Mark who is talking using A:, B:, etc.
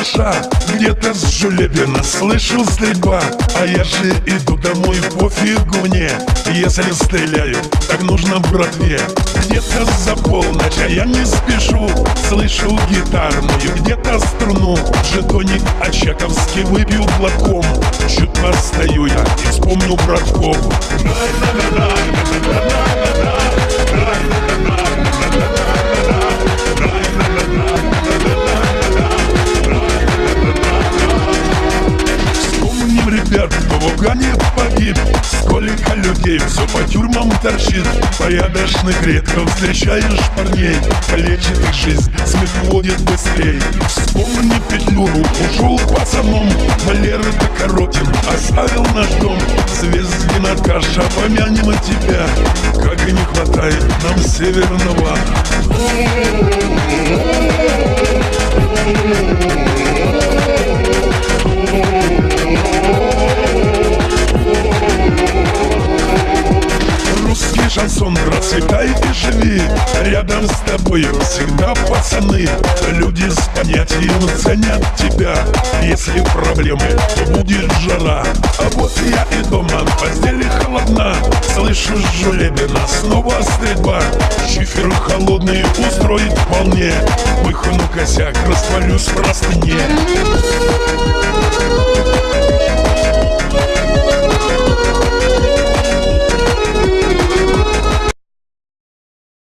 A: алкаша, где-то с Жулебина слышу стрельба. А я же иду домой, пофигу мне. Если стреляю, так нужно братве. Где-то за полночь, а я не спешу, слышу гитарную, где-то струну. Жетоник очаковский выпью глотком. Чуть постою я и вспомню братков. Вспомним ребят, кто в Афгане погиб. Сколько людей все по тюрьмам торчит. Порядочных редко встречаешь парней. Калечит их жизнь, смех водит быстрей. Вспомни Петлюру, ушел пацаном. Валера Токоротин оставил наш дом. Звездин Аркаша, помянем тебя. Как и не хватает нам северного. Русский шансон, процветай и живи. Рядом с тобой всегда пацаны. Люди с понятием ценят тебя. Если проблемы, то будет жара. А вот я и дома, в постели холодна. Слышу с Жулебина снова стрельба. Шифер холодный устроит вполне. Выхну косяк, растворюсь в простыне.